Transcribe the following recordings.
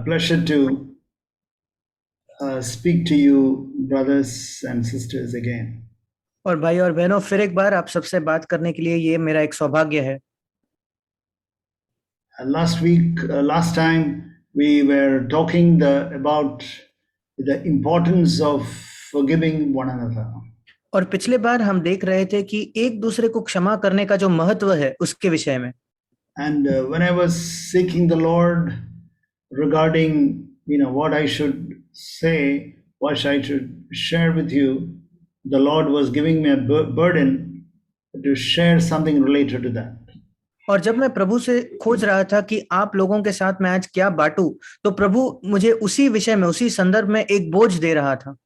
pleasure to speak to you, brothers and sisters, again. और भाई और बहनों, फिर एक बार आप सबसे बात करने के लिए ये मेरा एक सौभाग्य है। Last time we were talking about the importance of forgiving one another. और पिछले बार हम देख रहे थे कि एक दूसरे को क्षमा करने का जो महत्व है उसके विषय में। And when I was seeking the Lord regarding, what I should say, what I should share with you, the Lord was giving me a burden to share something related to that. और जब मैं प्रभु से खोज रहा था कि आप लोगों के साथ मैं आज क्या बांटूं, तो प्रभु मुझे उसी विषय में, उसी संदर्भ में एक बोझ दे रहा था।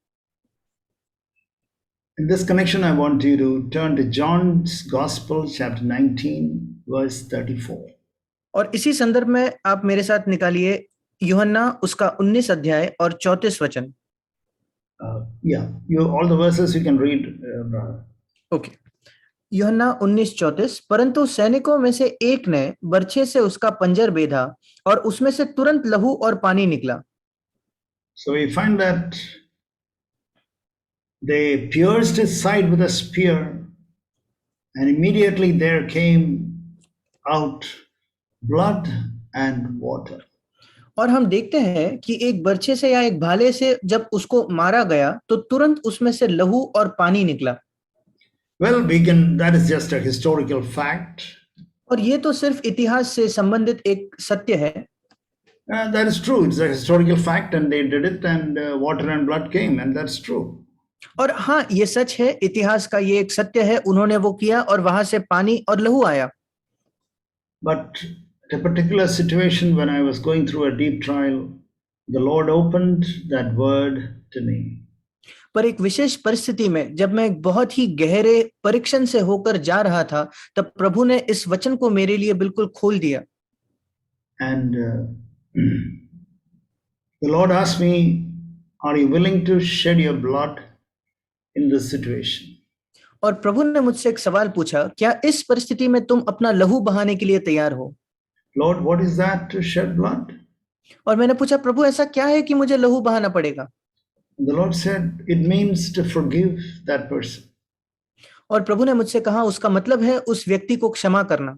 In this connection, I want you to turn to John's Gospel, chapter 19, verse 34. और इसी संदर्भ में आप मेरे साथ निकालिए यूहन्ना उसका 19 अध्याय और 34 वचन। All the verses you can read, brother. Okay. यूहन्ना 19:34। परंतु सैनिकों में से एक ने बर्छे से उसका पंजर बेधा और उसमें से तुरंत लहू और पानी निकला। So we find that they pierced his side with a spear, and immediately there came out blood and water. और हम देखते हैं कि एक बर्छे से या एक भाले से जब उसको मारा गया तो तुरंत उसमें से लहू और पानी निकला। Well, that is just a historical fact. और ये तो सिर्फ इतिहास से संबंधित एक सत्य है। That is true. It's a historical fact, and they did it, and water and blood came, and that's true. और हाँ, ये सच है, इतिहास का ये एक सत्य है, उन्होंने वो किया और वहां से पानी और लहू आया। But at a particular situation, when I was going through a deep trial, the Lord opened that word to me. पर एक विशेष परिस्थिति में जब मैं एक बहुत ही गहरे परीक्षण से होकर जा रहा था, तब प्रभु ने इस वचन को मेरे लिए बिल्कुल खोल दिया। And the Lord asked me, are you willing to shed your blood in this situation? और प्रभु ने मुझसे एक सवाल पूछा, क्या इस परिस्थिति में तुम अपना लहू बहाने के लिए तैयार हो? Lord, what is that to shed blood? और मैंने पूछा, प्रभु ऐसा क्या है कि मुझे लहू बहाना पड़ेगा? The Lord said, it means to forgive that person. और प्रभु ने मुझसे कहा, उसका मतलब है उस व्यक्ति को क्षमा करना।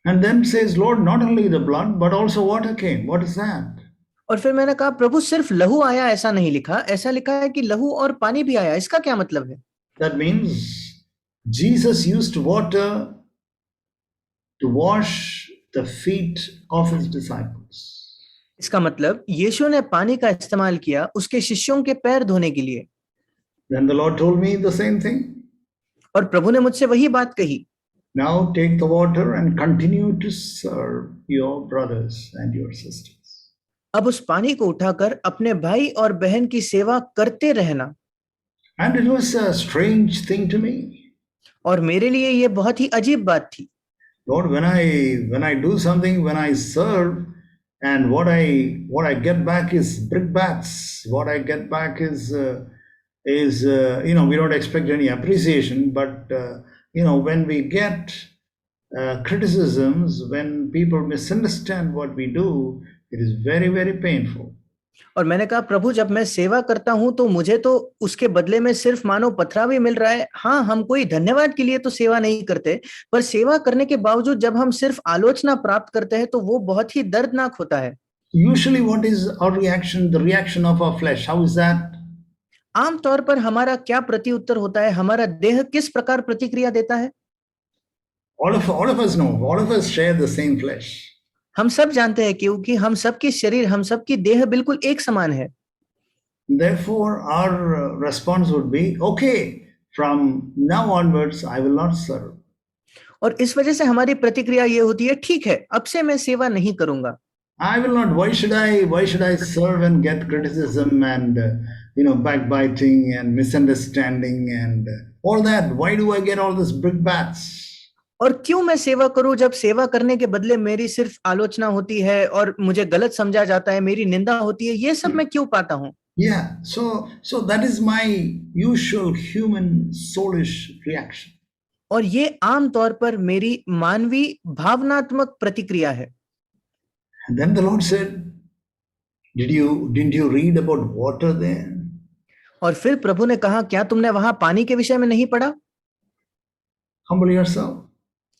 And then says, Lord, not only the blood, but also water came. What is that? और फिर मैंने कहा, प्रभु सिर्फ लहू आया ऐसा नहीं लिखा, ऐसा लिखा है कि लहू और पानी भी आया, इसका क्या मतलब है? That means Jesus used water to wash the feet of his disciples. इसका मतलब यीशु ने पानी का इस्तेमाल किया उसके शिष्यों के पैर धोने के लिए। Then the Lord told me the same thing. और प्रभु ने मुझसे वही बात कही। Now take the water and continue to serve your brothers and your sisters. अब उस पानी को उठाकर अपने भाई और बहन की सेवा करते रहना। And it was a strange thing to me. और मेरे लिए ये बहुत ही अजीब बात थी। Lord, when I do something, when I serve, and what I get back is brickbats. What I get back is we don't expect any appreciation, but when we get criticisms, when people misunderstand what we do, it is very, very painful. और मैंने कहा, प्रभु जब मैं सेवा करता हूं तो मुझे तो उसके बदले में सिर्फ मानो पथरावी मिल रहा है। हाँ, हम कोई धन्यवाद के लिए तो सेवा नहीं करते, पर सेवा करने के बावजूद जब हम सिर्फ आलोचना प्राप्त करते हैं तो वो बहुत ही दर्दनाक होता है। Usually what is our reaction, the reaction of our flesh? How is that? आमतौर पर हमारा क्या प्रत्युत्तर होता है, हमारा देह किस प्रकार प्रतिक्रिया देता है? All of us know, all of us share the same flesh. हम सब जानते हैं क्योंकि हम सबकी शरीर, हम सबकी देह बिल्कुल एक समान है। Therefore our response would be, okay, from now onwards I will not serve. और इस वजह से हमारी प्रतिक्रिया ये होती है, ठीक है, अब से मैं सेवा नहीं करूंगा। I will not. Why should I serve and get criticism and backbiting and misunderstanding and all that? Why do I get all this brickbats? और क्यों मैं सेवा करूं जब सेवा करने के बदले मेरी सिर्फ आलोचना होती है और मुझे गलत समझा जाता है, मेरी निंदा होती है, ये सब मैं क्यों पाता हूं? Yeah, so that is my usual human soulish reaction. और ये आम तौर पर मेरी मानवीय भावनात्मक प्रतिक्रिया है। And then the Lord said, Didn't you read about water there? और फिर प्रभु ने कहा, क्या तुमने वहां पानी के विषय में नहीं पढ़ा? Humble yourself.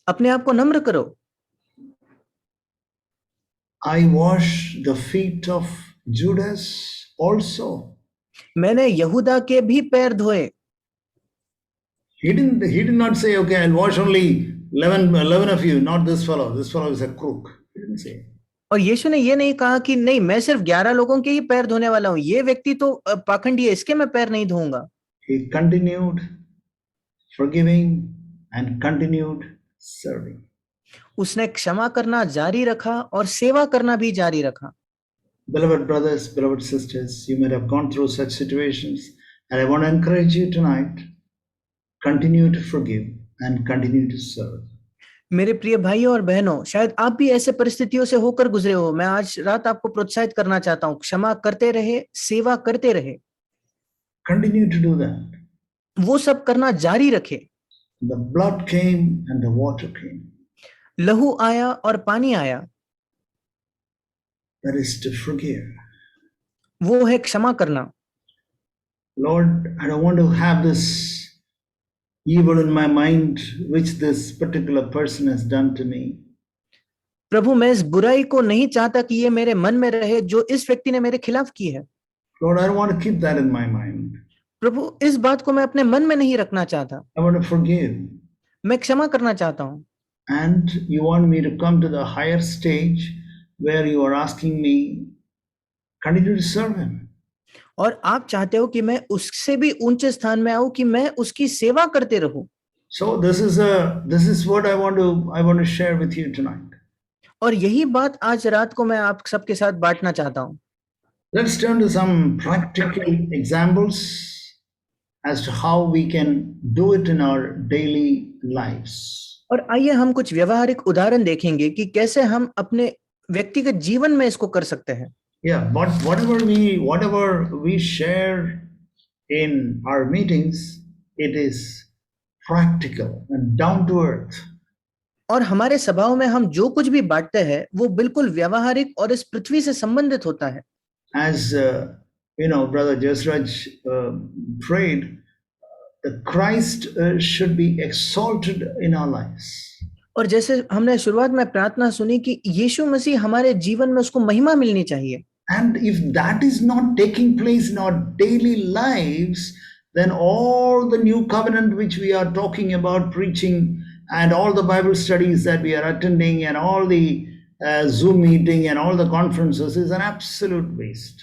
अपने आप को नम्र करो। I wash the feet of Judas also. मैंने यहूदा के भी पैर धोए। He did not say, okay, I'll wash only 11 of you, not this fellow. This fellow is a crook. He didn't say. और यीशु ने ये नहीं कहा कि नहीं, मैं सिर्फ 11 लोगों के ही पैर धोने वाला हूं, ये व्यक्ति तो पाखंडी है, इसके मैं पैर नहीं धोऊंगा। He continued forgiving and continued serving. उसने क्षमा करना जारी रखा और सेवा करना भी जारी रखा। Beloved brothers, beloved sisters, you may have gone through such situations, and I want to encourage you tonight, continue to forgive and continue to serve. मेरे प्रिय भाइयों और बहनों, शायद आप भी ऐसे परिस्थितियों से होकर गुजरे हो। मैं आज रात आपको प्रोत्साहित करना चाहता हूं, क्षमा करते रहे, सेवा करते रहे। Continue to do that. वो सब करना जारी रखे। The blood came and the water came. लहू आया और पानी आया। That is to forgive. वो है क्षमा करना। Lord, I don't want to have this evil in my mind which this particular person has done to me. प्रभु, मैं इस बुराई को नहीं चाहता कि ये मेरे मन में रहे जो इस व्यक्ति ने मेरे खिलाफ की है। Lord, I don't want to keep that in my mind. प्रभु, इस बात को मैं अपने मन में नहीं रखना चाहता। I want to forgive. मैं क्षमा करना चाहता हूँ। And you want me to come to the higher stage where you are asking me, continue to serve him. और आप चाहते हो कि मैं उससे भी ऊंचे स्थान में आऊं, कि मैं उसकी सेवा करते रहूं। So this is what I want to share with you tonight. और यही बात आज रात को मैं आप सबके साथ बांटना चाहता हूं। Let's turn to some practical examples as to how we can do it in our daily lives. और आइए हम कुछ व्यवहारिक उदाहरण देखेंगे कि कैसे हम अपने व्यक्तिगत जीवन में इसको कर सकते हैं। Yeah, but whatever we share in our meetings, it is practical and down to earth. और हमारे सभाओं में हम जो कुछ भी बांटते हैं वो बिल्कुल व्यवहारिक और इस पृथ्वी से संबंधित होता है। As Brother Jasraj prayed, the Christ should be exalted in our lives. और जैसे हमने शुरुआत में प्रार्थना सुनी कि यीशु मसीह हमारे जीवन में उसको महिमा मिलनी चाहिए। And if that is not taking place in our daily lives, then all the new covenant which we are talking about preaching and all the Bible studies that we are attending and all the Zoom meeting and all the conferences is an absolute waste.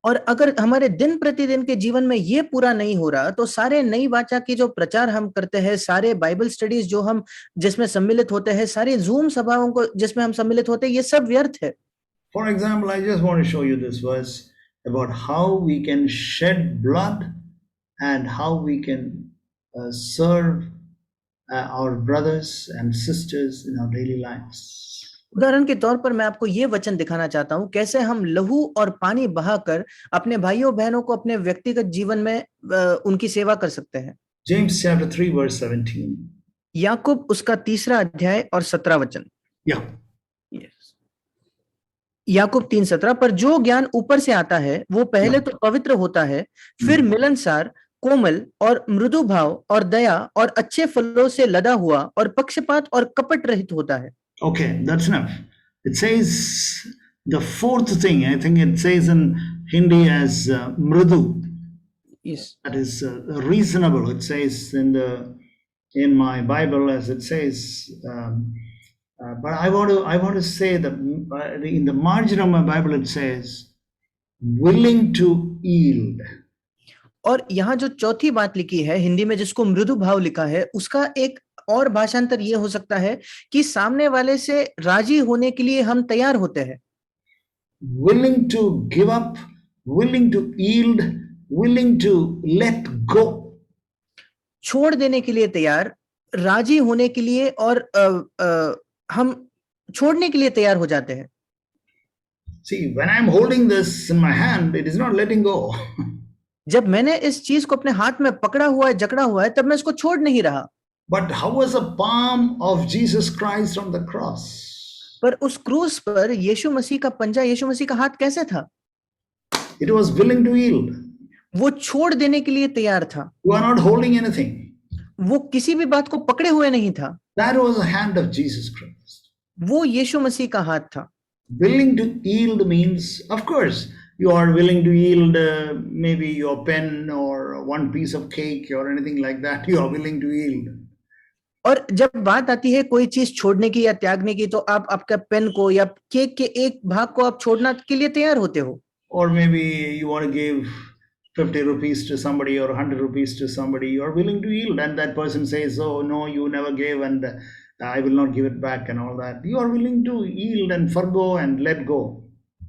और अगर हमारे दिन प्रतिदिन के जीवन में ये पूरा नहीं हो रहा, तो सारे नई वाचा की जो प्रचार हम करते हैं, सारे बाइबल स्टडीज जो हम जिसमें सम्मिलित होते हैं, सारी जूम सभाओं को जिसमें हम सम्मिलित होते हैं, ये सब व्यर्थ है। For example, I just want to show you this verse about how we can shed blood and how we can serve our brothers and sisters in our daily lives. उदाहरण के तौर पर मैं आपको ये वचन दिखाना चाहता हूं, कैसे हम लहू और पानी बहाकर अपने भाइयों बहनों को अपने व्यक्तिगत जीवन में उनकी सेवा कर सकते हैं। James chapter 3 verse 17. याकूब उसका 3 अध्याय और 17 वचन। Yeah. Yes. याकूब 3:17, पर जो ज्ञान ऊपर से आता है वो पहले तो पवित्र होता है, फिर मिलनसार, कोमल और मृदु भाव और दया और अच्छे फलों से लदा हुआ और पक्षपात और कपट रहित होता है। Okay, that's enough. It says the fourth thing, I think it says in Hindi as mridu. Yes. That is reasonable. It says in my Bible as it says, but I want to say that in the margin of my Bible it says willing to yield. और यहाँ जो चौथी बात लिखी है हिंदी में, जिसको मृदु भाव लिखा है, उसका एक और भाषांतर ये हो सकता है कि सामने वाले से राजी होने के लिए हम तैयार होते हैं। Willing to give up, willing to yield, willing to let go. छोड़ देने के लिए तैयार, राजी होने के लिए, और हम छोड़ने के लिए तैयार हो जाते हैं। See, when I'm holding this in my hand, it is not letting go. जब मैंने इस चीज को अपने हाथ में पकड़ा हुआ है, जकड़ा हुआ है, तब मैं इसको छोड़ नहीं रहा। But how was the palm of Jesus Christ on the cross? पर उस क्रूस पर यीशु मसीह का पंजा, यीशु मसीह का हाथ कैसे था? It was willing to yield. वो छोड़ देने के लिए तैयार था, You are not holding anything. वो किसी भी बात को पकड़े हुए नहीं था। That was the hand of Jesus Christ. वो यीशु मसीह का हाथ था। Willing to yield means, of course, you are willing to yield maybe your pen or one piece of cake or anything like that. You are willing to yield. और जब बात आती है कोई चीज छोड़ने की या त्यागने की, तो आप आपका पेन को या केक के एक भाग को आप छोड़ना के लिए तैयार होते हो। Or maybe you want to give 50 rupees to somebody or 100 rupees to somebody. You are willing to yield, and that person says, "Oh no, you never gave, and I will not give it back," and all that. You are willing to yield and forgo and let go.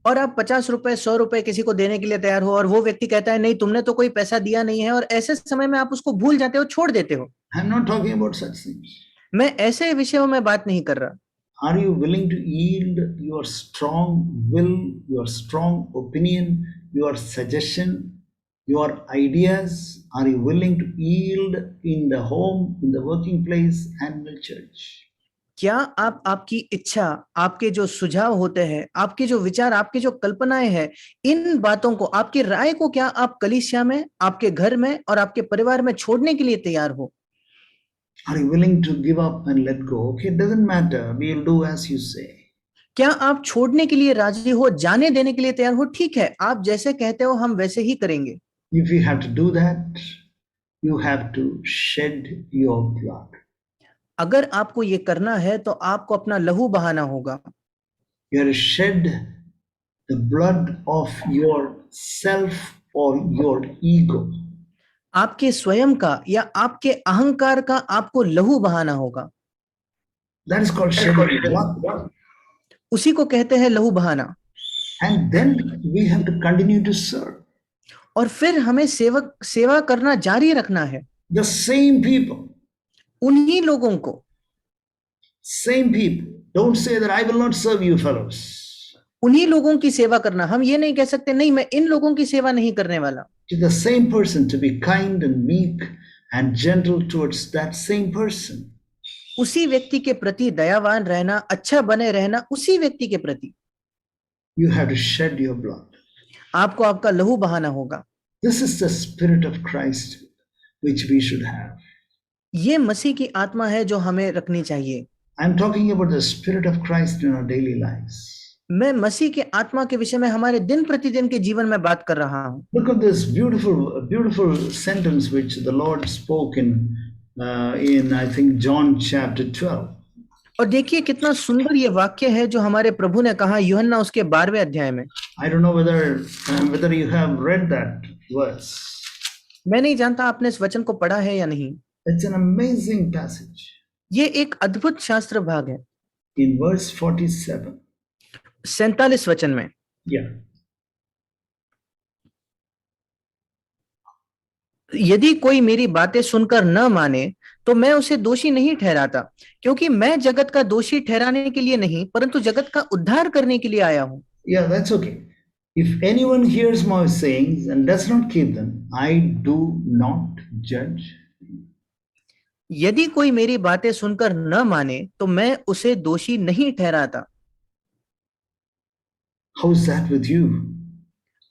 और आप 50 रुपए 100 रुपए किसी को देने के लिए तैयार हो, और वो व्यक्ति कहता है नहीं, तुमने तो कोई पैसा दिया नहीं है, और ऐसे समय में आप उसको भूल जाते हो, छोड़ देते हो। I'm not talking about such things. मैं ऐसे विषयों में बात नहीं कर रहा। Are you willing to yield your strong will, your strong opinion, your suggestion, your ideas? Are you willing to yield in the home, in the working place, and in the church? क्या आप आपकी इच्छा, आपके जो सुझाव होते हैं, आपके जो विचार, आपकी जो कल्पनाएं हैं, इन बातों को, आपकी राय को, क्या आप कलीसिया में, आपके घर में और आपके परिवार में छोड़ने के लिए तैयार हो? Are you willing to give up and let go? Okay, it doesn't matter. We'll do as you say. क्या आप छोड़ने के लिए राजी हो, जाने देने के लिए तैयार हो? ठीक है, आप जैसे कहते हो हम वैसे ही करेंगे। If you have to do that, you have to shed your blood. अगर आपको ये करना है तो आपको अपना लहू बहाना होगा। You have to shed the blood of yourself or your ego. आपके स्वयं का या आपके अहंकार का आपको लहू बहाना होगा। That is called shedding blood. उसी को कहते हैं लहू बहाना। And then we have to continue to serve. और फिर हमें सेवा करना जारी रखना है। The same people. उन्हीं लोगों को। Same people. Don't say that I will not serve you fellows. उन्हीं लोगों की सेवा करना। हम ये नहीं कह सकते नहीं, मैं इन लोगों की सेवा नहीं करने वाला। To the same person, to be kind and meek and gentle towards that same person. उसी व्यक्ति के प्रति दयावान रहना, अच्छा बने रहना, उसी व्यक्ति के प्रति। You have to shed your blood. आपको आपका लहू बहाना होगा। This is the spirit of Christ which we should have. ये मसीह की आत्मा है जो हमें रखनी चाहिए। I'm talking about the spirit of Christ in our daily lives. मैं मसीह के आत्मा के विषय में हमारे दिन प्रतिदिन के जीवन में बात कर रहा हूँ। Look at this beautiful sentence which the Lord spoke in I think John chapter 12. और देखिए कितना सुंदर ये वाक्य है जो हमारे प्रभु ने कहा यूहन्ना उसके 12वें अध्याय में। I don't know whether you have read that verse. मैं नहीं जानता आपने इस वचन को पढ़ा है या नहीं। It's an amazing passage. ये एक अद्भुत शास्त्र भाग है। In verse 47. 47 वचन में। Yeah. यदि कोई मेरी बातें सुनकर न माने तो मैं उसे दोषी नहीं ठहराता, क्योंकि मैं जगत का दोषी ठहराने के लिए नहीं, परंतु जगत का उद्धार करने के लिए आया हूं। Yeah, that's okay. If anyone hears my sayings and does not keep them, I do not judge. यदि कोई मेरी बातें सुनकर न माने तो मैं उसे दोषी नहीं ठहराता। How is that with you?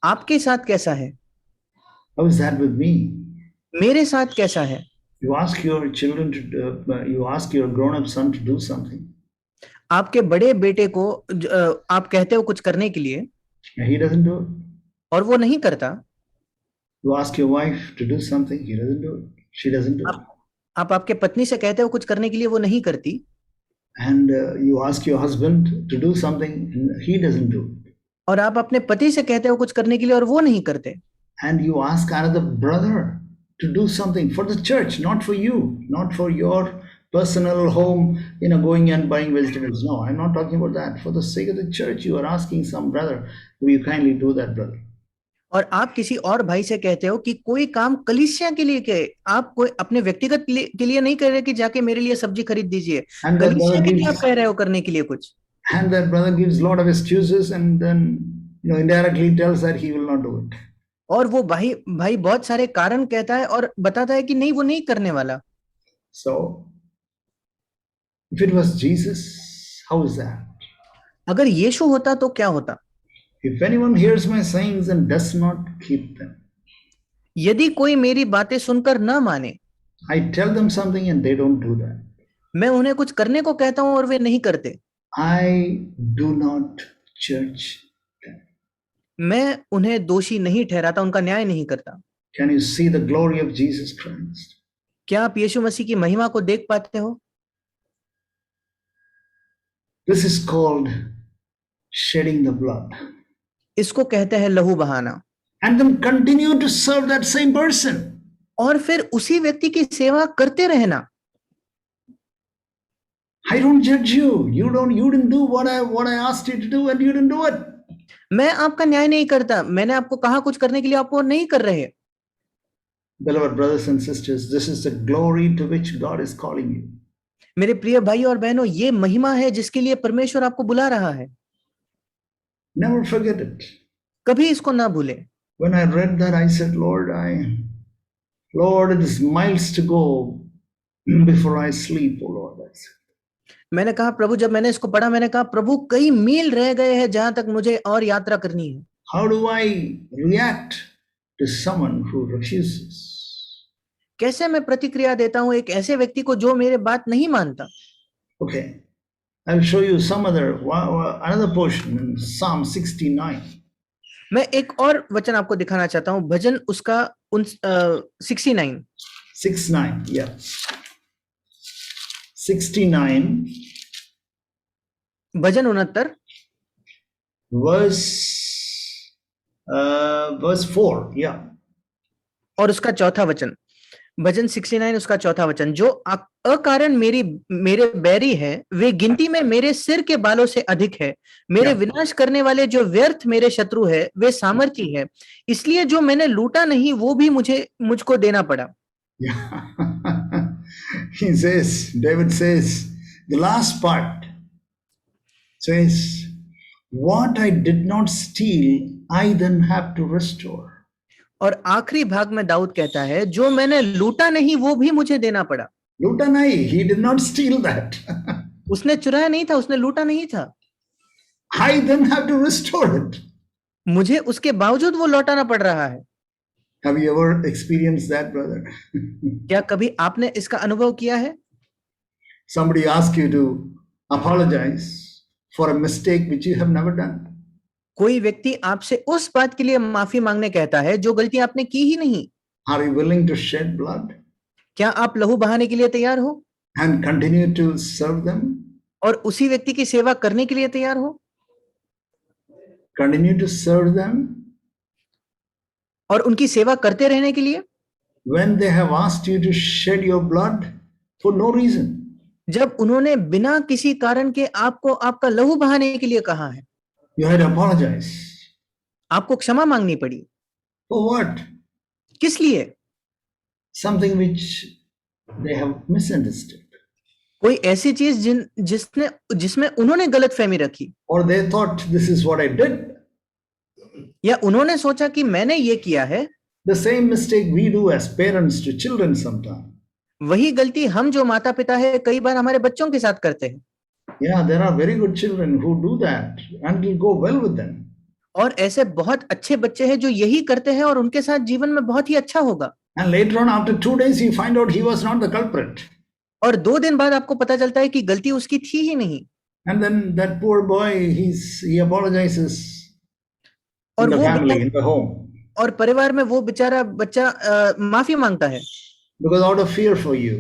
आपके साथ कैसा है? How is that with me? मेरे साथ कैसा है? You ask your children you ask your grown-up son to do something. आपके बड़े बेटे को आप कहते हो कुछ करने के लिए, He doesn't do it. और वो नहीं करता। You ask your wife to do something, he doesn't do it. She doesn't do it. आप आपके पत्नी से कहते हो कुछ करने के लिए, वो नहीं करती। And you ask your husband to do something, and he doesn't do it. और आप अपने पति से कहते हो कुछ करने के लिए और वो नहीं करते। And you ask another brother to do something for the church, not for you, not for your personal home, going and buying vegetables. No, I'm not talking about that. For the sake of the church, you are asking some brother, will you kindly do that, brother? और आप किसी और भाई से कहते हो कि कोई काम कलीसिया के लिए के, आप कोई अपने व्यक्तिगत के लिए नहीं कह रहे कि जाके मेरे लिए सब्जी खरीद दीजिए, कलीसिया के लिए आप कह रहे हो करने के लिए कुछ। And that brother gives lot of excuses and then indirectly tells that he will not do it. और वो भाई बहुत सारे कारण कहता है और बताता है कि नहीं, वो नहीं करने वाला। So if it was Jesus, how is that? अगर यीशु होता तो क्या होता? If anyone hears my sayings and does not keep them, यदि कोई मेरी बातें सुनकर न माने, I tell them something and they don't do that, मैं उन्हें कुछ करने को कहता हूं और वे नहीं करते, I do not judge them. मैं उन्हें दोषी नहीं ठहराता, उनका न्याय नहीं करता। Can you see the glory of Jesus Christ? क्या आप यीशु मसीह की महिमा को देख पाते हो? This is called shedding the blood. इसको कहते हैं लहू बहाना। And then continue to serve that same person. और फिर उसी व्यक्ति की सेवा करते रहना। I don't judge you. You didn't do what I asked you to do and you didn't do it. मैं आपका न्याय नहीं करता, मैंने आपको कहा कुछ करने के लिए, आप वो नहीं कर रहे। Beloved brothers and sisters, this is the glory to which God is calling you. मेरे प्रिय भाई और बहनों, ये महिमा है जिसके लिए परमेश्वर आपको बुला रहा है। Never forget it. कभी इसको ना भूले। When I read that, I said, Lord, it is miles to go before I sleep, oh Lord. I said. मैंने कहा प्रभु, जब मैंने इसको पढ़ा, मैंने कहा प्रभु, कई मील रह गए हैं जहां तक मुझे और यात्रा करनी है। How do I react to someone who refuses? कैसे मैं प्रतिक्रिया देता हूं एक ऐसे व्यक्ति को जो मेरे बात नहीं मानता? Okay, I'll show you another portion in Psalm 69. मैं एक और वचन आपको दिखाना चाहता हूं, भजन उसका 69, 69, yeah. 69, भजन 69, verse 4, yeah. और उसका चौथा वचन, भजन 69 उसका चौथा वचन, जो अकारण मेरे बैरी है, वे गिनती में मेरे सिर के बालों से अधिक है, मेरे विनाश करने वाले जो व्यर्थ मेरे शत्रु है, वे सामर्थी है, इसलिए जो मैंने लूटा नहीं वो भी मुझको देना पड़ा। David says, the last part says, what I did not steal, I then have to restore. और आखिरी भाग में दाऊद कहता है, जो मैंने लूटा नहीं वो भी मुझे देना पड़ा। लूटा नहीं, he did not steal that. उसने चुराया नहीं था, उसने लूटा नहीं था। I then have to restore it. मुझे उसके बावजूद वो लौटाना पड़ रहा है। Have you ever experienced that, brother? क्या कभी आपने इसका अनुभव किया है? Somebody asks you to apologize for a mistake which you have never done. कोई व्यक्ति आपसे उस बात के लिए माफी मांगने कहता है जो गलती आपने की ही नहीं। Are you willing to shed blood? क्या आप लहू बहाने के लिए तैयार हो? And continue to serve them? और उसी व्यक्ति की सेवा करने के लिए तैयार हो? Continue to serve them? और उनकी सेवा करते रहने के लिए? When they have asked you to shed your blood for no reason. जब उन्होंने बिना किसी कारण के आपको आपका लहू बहाने के लिए कहा है, you had to apologize. आपको क्षमा मांगनी पड़ी। For what? किस लिए? Something which they have misunderstood. कोई ऐसी चीज जिसमें उन्होंने गलतफहमी रखी। Or they thought this is what I did. या उन्होंने सोचा कि मैंने ये किया है। The same mistake we do as parents to children sometimes. वही गलती हम जो माता पिता है कई बार हमारे बच्चों के साथ करते हैं। Yeah, there are very good children who do that and will go well with them. और ऐसे बहुत अच्छे बच्चे हैं जो यही करते हैं और उनके साथ जीवन में बहुत ही अच्छा होगा। And later on, after 2 days, you find out he was not the culprit. और 2 दिन बाद आपको पता चलता है कि गलती उसकी थी ही नहीं। And then that poor boy, he apologizes in the family, in the home. और परिवार में वो बेचारा बच्चा माफी मांगता है। Because out of fear for you.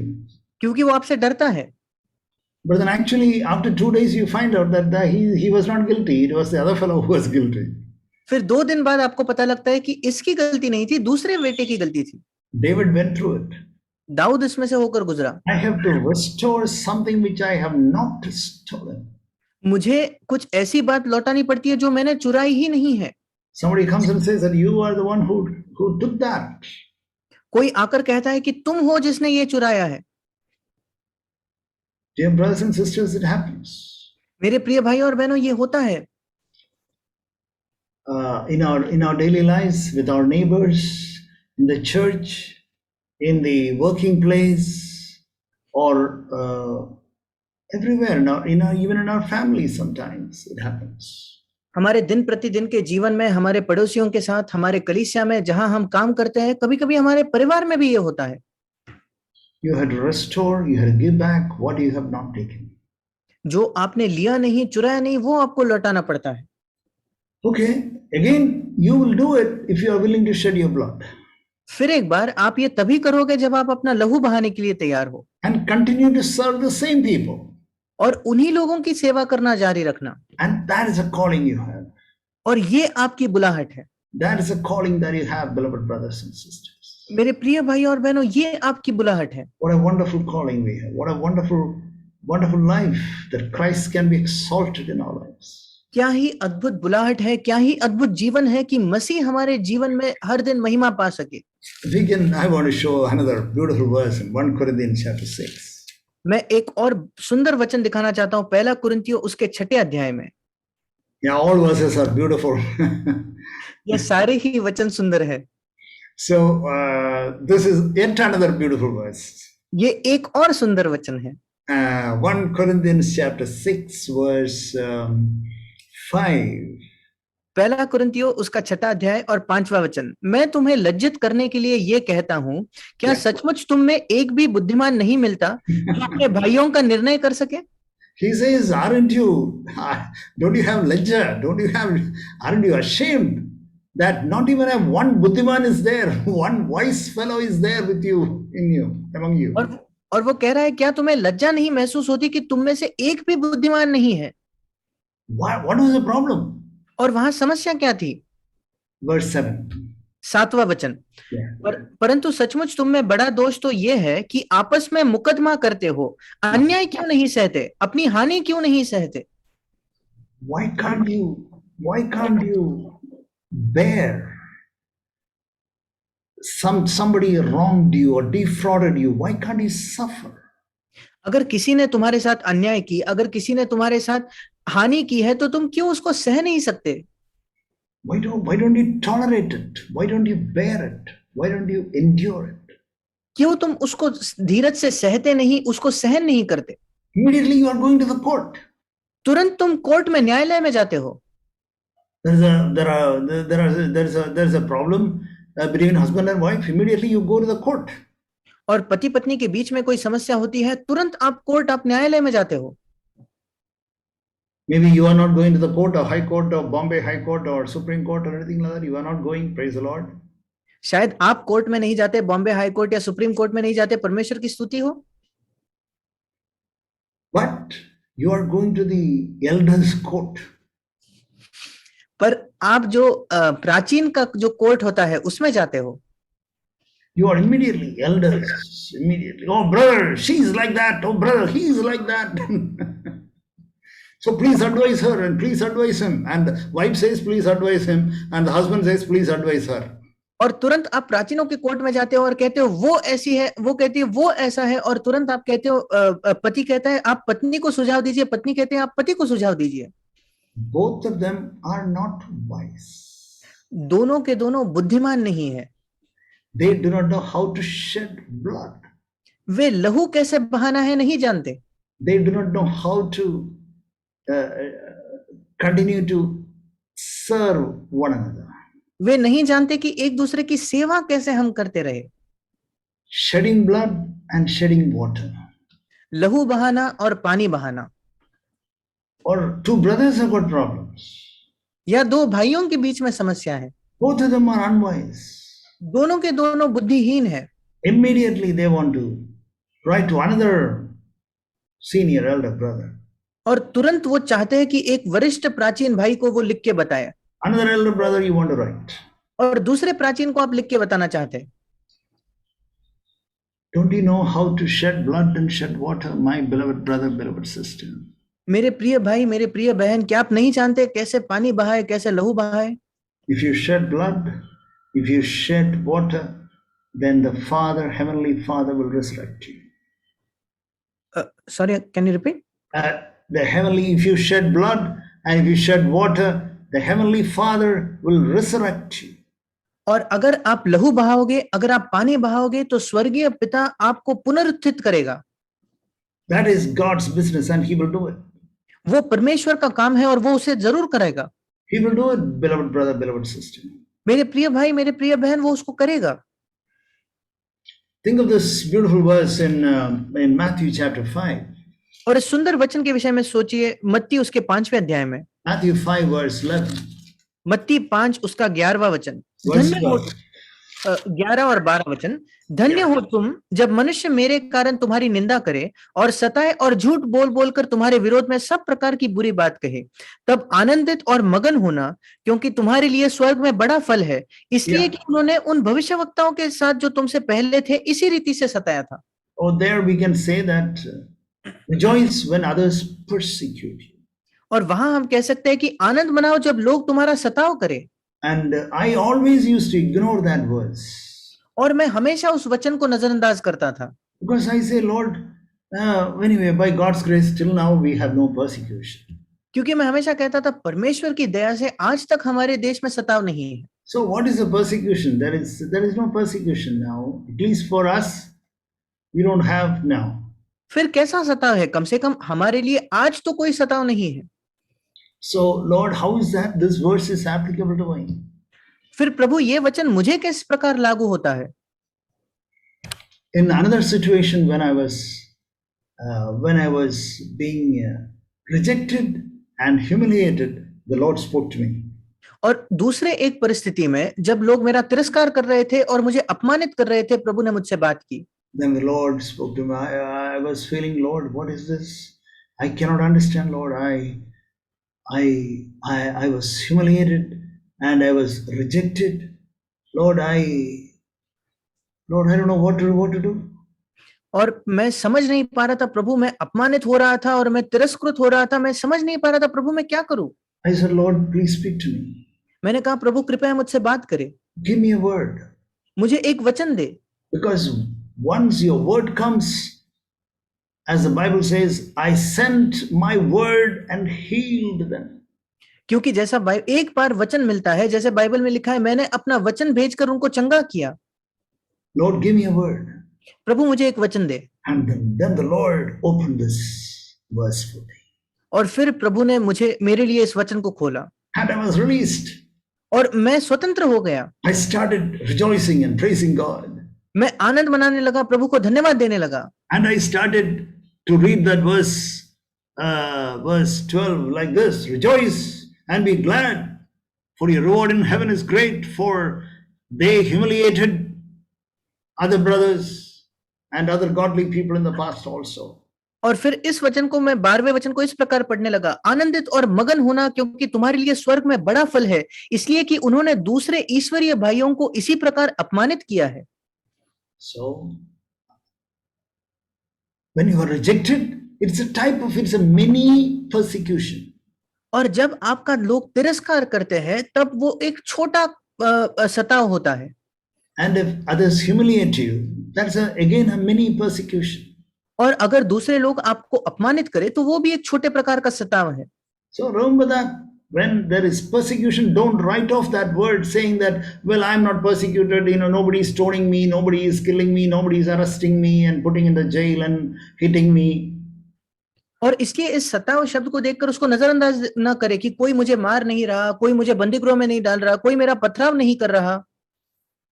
क्योंकि वो आपसे डरता है। But then actually, after 2 days, you find out that he was not guilty. It was the other fellow who was guilty. फिर 2 दिन बाद आपको पता लगता है कि इसकी गलती नहीं थी, दूसरे बेटे की गलती थी। David went through it. Dawood इसमें से होकर गुजरा। I have to restore something which I have not stolen. मुझे कुछ ऐसी बात लौटानी पड़ती है जो मैंने चुराई ही नहीं है। Somebody comes and says that you are the one who took that. कोई आकर कहता है कि तुम हो जिसने ये चुराया है। Dear brothers and sisters, it happens. मेरे प्रिय भाई और बहनों, ये होता है। In our daily lives, with our neighbors, in the church, in the working place, or everywhere, even in our family, sometimes it happens. हमारे दिन प्रतिदिन के जीवन में, हमारे पड़ोसियों के साथ, हमारे कलीसिया में, जहां हम काम करते हैं, कभी कभी हमारे परिवार में भी ये होता है। You had to restore, you had to give back what you have not taken. जो आपने लिया नहीं, चुराया नहीं, वो आपको लौटाना पड़ता है। Okay, again, you will do it if you are willing to shed your blood फिर एक बार आप ये तभी करोगे जब आप अपना लहू बहाने के लिए तैयार हो, and continue to serve the same people. और उन्हीं लोगों की सेवा करना जारी रखना। And that is a calling you have. और ये आपकी बुलाहट है। That is a calling that you have, beloved brothers and sisters. मेरे प्रिय भाई और बहनों, ये आपकी बुलाहट है। What a wonderful calling we have. What a wonderful life that Christ can be exalted in our lives. क्या ही अद्भुत बुलाहट है, क्या ही अद्भुत जीवन है कि मसीह हमारे जीवन में हर दिन महिमा पा सके। I want to show another beautiful verse in 1 Corinthians chapter 6. मैं एक और सुंदर वचन दिखाना चाहता हूं, पहला कुरिन्थियों उसके 6 अध्याय में। Yeah, all verses are beautiful. ये सारे ही वचन सुंदर है। So this is yet another beautiful verse. ये एक और सुंदर वचन है। 1 Corinthians chapter 6 verse 5. पहला कुरिन्थियों उसका 6 अध्याय और 5वां वचन। मैं तुम्हें लज्जित करने के लिए ये कहता हूं, क्या सचमुच तुम में एक भी बुद्धिमान नहीं मिलता जो अपने भाइयों का निर्णय कर सके? He says, don't you have ledger? Aren't you ashamed that not even one buddhiman is there, one wise fellow is there with you, among you? और वो कह रहा है, क्या तुम्हें लज्जा नहीं महसूस होती कि तुम में से एक भी बुद्धिमान नहीं है? What was the problem? और वहां समस्या क्या थी? Verse 7. 7वां वचन। परंतु सचमुच तुम में बड़ा दोष तो ये है कि आपस में मुकदमा करते हो, अन्याय क्यों नहीं सहते, अपनी हानि क्यों नहीं सहते? Why can't you bear somebody wronged you or defrauded you? Why can't you suffer? अगर किसी ने तुम्हारे साथ अन्याय की, अगर किसी ने तुम्हारे साथ हानि की है, तो तुम क्यों उसको सह नहीं सकते? Why don't you tolerate it? Why don't you bear it? Why don't you endure it? क्यों तुम उसको धीरज से सहते नहीं, उसको सहन नहीं करते? Immediately you are going to the court. तुरंत तुम कोर्ट में, न्यायालय में जाते हो। There's a problem between husband and wife. Immediately you go to the court. और पति पत्नी के बीच में कोई समस्या होती है, तुरंत आप कोर्ट, आप न्यायालय में जाते हो। Maybe you are not going to the court or high court or Bombay High Court or Supreme Court or anything like that. You are not going. Praise the Lord. शायद आप कोर्ट में नहीं जाते, बॉम्बे हाई कोर्ट या supreme court में नहीं जाते, परमेश्वर की स्तुति हो। But you are going to the elders' court. पर आप जो प्राचीन का जो कोर्ट होता है उसमें जाते हो। You are immediately elders. Immediately, oh brother, she's like that. Oh brother, he's like that. So please advise her and please advise him. And the wife says, please advise him. And the husband says, please advise her. और तुरंत आप प्राचीनों के court में जाते हो और कहते हो वो ऐसी है, वो कहती है वो ऐसा है, और तुरंत आप कहते हो, पति कहता है आप पत्नी को सुझाव दीजिए, पत्नी कहते हैं आप पति को सुझाव दीजिए। Both of them are not wise. दोनों के दोनों बुद्धिमान नहीं है। They do not know how to shed blood. वे लहू कैसे बहाना है नहीं जानते। They do not know how to continue to serve one another. वे नहीं जानते कि एक दूसरे की सेवा कैसे हम करते रहे। Shedding blood and shedding water. लहू बहाना और पानी बहाना। Or two brothers have got problems. या दो भाइयों के बीच में समस्या है। Both of them are unwise. दोनों के दोनों बुद्धिहीन है। Immediately they want to write to another senior elder brother. और तुरंत वो चाहते हैं कि एक वरिष्ठ प्राचीन भाई को वो लिख के बताए। Another elder brother you want to write. और दूसरे प्राचीन को आप लिख के बताना चाहते हैं। Don't you know how to shed blood and shed water, my beloved brother, beloved sister? मेरे प्रिय भाई, मेरे प्रिय बहन, क्या आप नहीं जानते कैसे पानी बहाए, कैसे लहू बहाए? If you shed blood, if you shed water, then the Father, Heavenly Father, will resurrect you. Sorry, can you repeat? If you shed blood and if you shed water, the Heavenly Father will resurrect you. और अगर आप लहू बहाओगे, अगर आप पानी बहाओगे, तो स्वर्गीय पिता आपको पुनरुत्थित करेगा। That is God's business and He will do it. वो परमेश्वर का काम है और वो उसे जरूर करेगा। He will do it, beloved brother, beloved sister. मेरे प्रिय भाई, मेरे प्रिय बहन, वो उसको करेगा। Think of this beautiful verse in Matthew chapter 5. और इस सुंदर वचन के विषय में सोचिए, मत्ती उसके 5वें अध्याय में, Matthew 5 verse 11. मत्ती 5 उसका 11वां वचन, Verse धन्य हो 12. 11 और 12 वचन, धन्य हो तुम जब मनुष्य मेरे कारण तुम्हारी निंदा करे और सताए और झूठ बोल बोलकर तुम्हारे विरोध में सब प्रकार की बुरी बात कहे, तब आनंदित और मगन होना, क्योंकि तुम्हारे लिए स्वर्ग में बड़ा फल है, इसलिए Yeah. कि उन्होंने उन भविष्यवक्ताओं के साथ जो तुमसे पहले थे इसी रीति से सताया था। Or there we can say that rejoice when others persecute you. और वहां हम कह सकते हैं कि आनंद मनाओ जब लोग तुम्हारा सताव करें। And I always used to ignore that verse और मैं हमेशा उस वचन को नजरअंदाज करता था, because I say, Lord, anyway, by God's grace, till now we have no persecution. क्योंकि मैं हमेशा कहता था परमेश्वर की दया से आज तक हमारे देश में सताव नहीं है। So what is the persecution? There is no persecution now. At least for us, we don't have now. फिर कैसा सताव है? कम से कम हमारे लिए आज तो कोई सताव नहीं है। So Lord, how is that this verse is applicable to me? फिर प्रभु ये वचन मुझे किस प्रकार लागू होता है? In another situation, when I was being rejected and humiliated, the Lord spoke to me. और दूसरे एक परिस्थिति में जब लोग मेरा तिरस्कार कर रहे थे और मुझे अपमानित कर रहे थे, प्रभु ने मुझसे बात की। Then the Lord spoke to me. I was feeling, Lord, what is this? I cannot understand, Lord. I was humiliated and I was rejected. Lord, I don't know what to do. और मैं समझ नहीं पा रहा था प्रभु, मैं अपमानित हो रहा था और मैं तिरस्कृत हो रहा था, मैं समझ नहीं पा रहा था प्रभु मैं क्या करूं। I said, Lord, please speak to me. मैंने कहा प्रभु कृपया मुझसे बात करे, Give me a word. मुझे एक वचन दे। Because once your word comes, as the Bible says, I sent my word and healed them. क्योंकि जैसा एक बार वचन मिलता है, जैसे बाइबल में लिखा है, मैंने अपना वचन भेजकर उनको चंगा किया। Lord, give me a word. प्रभु मुझे एक वचन दे। And then the Lord opened this verse for me. और फिर प्रभु ने मेरे लिए इस वचन को खोला And I was released. और मैं स्वतंत्र हो गया। I started rejoicing and praising God. मैं आनंद मनाने लगा, प्रभु को धन्यवाद देने लगा। And I started to read that verse 12 like this: Rejoice and be glad, for your reward in heaven is great, for they humiliated other brothers and other godly people in the past also. और फिर इस वचन को मैं 12वें वचन को इस प्रकार पढ़ने लगा, आनंदित और मगन होना, क्योंकि तुम्हारे लिए स्वर्ग में बड़ा फल है, इसलिए कि उन्होंने दूसरे ईश्वरीय भाइयों को इसी प्रकार अपमानित किया है। So when you are rejected, it's a mini persecution. और जब आपका लोग तिरस्कार करते हैं तब वो एक छोटा सताव होता है। And if others humiliate you, that's again a mini persecution. और अगर दूसरे लोग आपको अपमानित करें तो वो भी एक छोटे प्रकार का सताव है। So remember that when there is persecution, don't write off that word saying that, well, I'm not persecuted, nobody is stoning me, nobody is killing me, nobody is arresting me and putting in the jail and hitting me. और इसलिए इस सताव शब्द को देखकर उसको नजरअंदाज न करे कि कोई मुझे मार नहीं रहा, कोई मुझे बंदी गृह में नहीं डाल रहा, कोई मेरा पथराव नहीं कर रहा।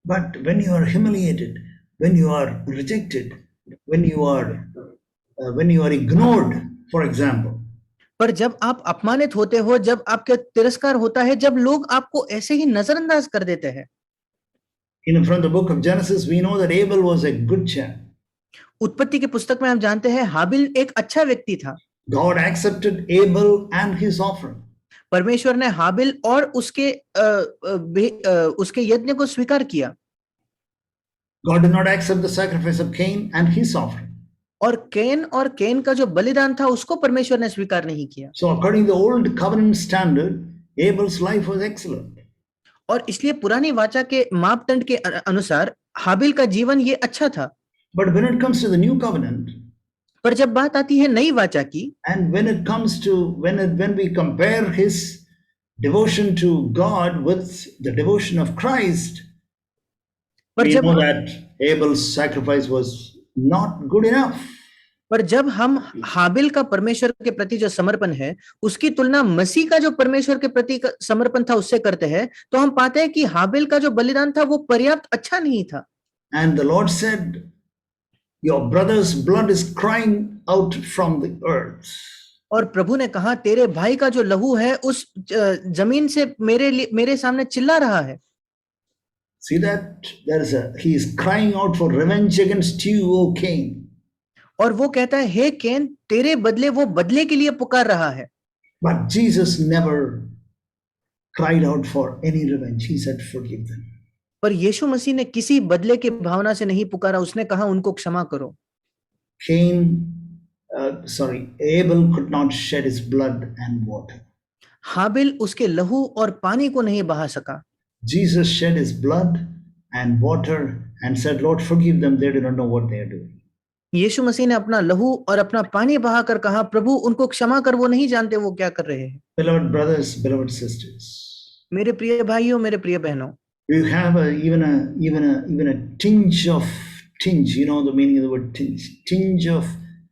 But when you are humiliated, when you are rejected, when you are ignored, for example, पर जब आप अपमानित होते हो, जब आपका तिरस्कार होता है, जब लोग आपको ऐसे ही नजरअंदाज कर देते हैं। from the book of Genesis, we know that Abel was a good chap. उत्पत्ति की पुस्तक में हम जानते हैं हाबिल एक अच्छा व्यक्ति था। God accepted Abel and his offering. परमेश्वर ने हाबिल और उसके यज्ञ को स्वीकार किया। God did not accept the sacrifice of Cain and his offering. और केन का जो बलिदान था उसको परमेश्वर ने स्वीकार नहीं किया। So according to the old covenant standard, Abel's life was excellent. और इसलिए पुरानी वाचा के मापदंड के अनुसार हाबिल का जीवन ये अच्छा था। But when it comes to the new covenant, पर जब बात आती है नई वाचा की, and when it comes to when we compare his devotion to God with the devotion of Christ, we know that Abel's sacrifice was not good enough. पर जब हम हाबिल का परमेश्वर के प्रति जो समर्पण है उसकी तुलना मसीह का जो परमेश्वर के प्रति समर्पण था उससे करते हैं, तो हम पाते हैं कि हाबिल का जो बलिदान था वो पर्याप्त अच्छा नहीं था। And the Lord said, your brother's blood is crying out from the earth. और प्रभु ने कहा तेरे भाई का जो लहू है उस जमीन से मेरे सामने चिल्ला रहा है। See that he is crying out for revenge against you, O Cain. और वो कहता है हे कैन, तेरे बदले, वो बदले के लिए पुकार रहा है। But Jesus never cried out for any revenge. He said, forgive them. पर यीशु मसीह ने किसी बदले की भावना से नहीं पुकारा, उसने कहा उनको क्षमा करो। Abel could not shed his blood and water. हाबिल उसके लहू और पानी को नहीं बहा सका। Jesus shed his blood and water and said, Lord, forgive them. They do not know what they are doing. यीशु मसीह ने अपना लहू और अपना पानी बहाकर कहा, प्रभु उनको क्षमा कर, वो नहीं जानते वो क्या कर रहे हैं। Beloved brothers, beloved sisters, मेरे प्रिय भाइयों, मेरे प्रिय बहनों, you have even a tinge, you know the meaning of the word tinge of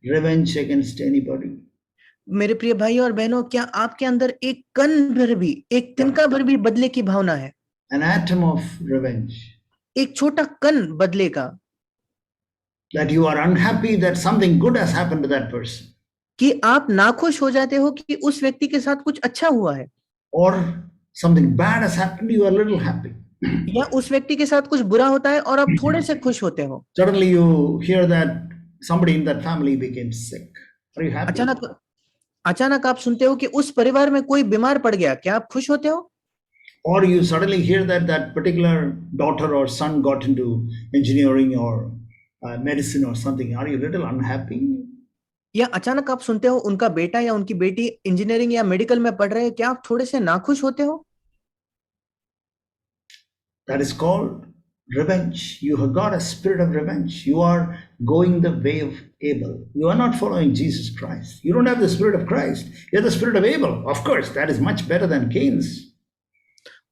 revenge against anybody. मेरे प्रिय भाइयों और बहनों, क्या आपके अंदर एक कण भर भी, एक तिनका भर भी बदले की भावना है? An atom of revenge. एक छोटा कण बदले का। That you are unhappy that something good has happened to that person. कि आप नाखुश हो जाते हो कि उस व्यक्ति के साथ कुछ अच्छा हुआ है। Or something bad has happened, you are a little happy. या उस व्यक्ति के साथ कुछ बुरा होता है और आप थोड़े से खुश होते हो। Suddenly you hear that somebody in that family became sick. Are you happy? अचानक आप सुनते हो कि उस परिवार में कोई बीमार पड़ गया, क्या आप खुश होते हो? Or you suddenly hear that particular daughter or son got into engineering or medicine or something. Are you a little unhappy? या अचानक आप सुनते हो उनका बेटा या उनकी बेटी इंजीनियरिंग या मेडिकल में पढ़ रहे हैं, क्या आप थोड़े से नाखुश होते हो? That is called revenge. You have got a spirit of revenge. You are going the way of Abel. You are not following Jesus Christ. You don't have the spirit of Christ. You have the spirit of Abel. Of course, that is much better than Cain's.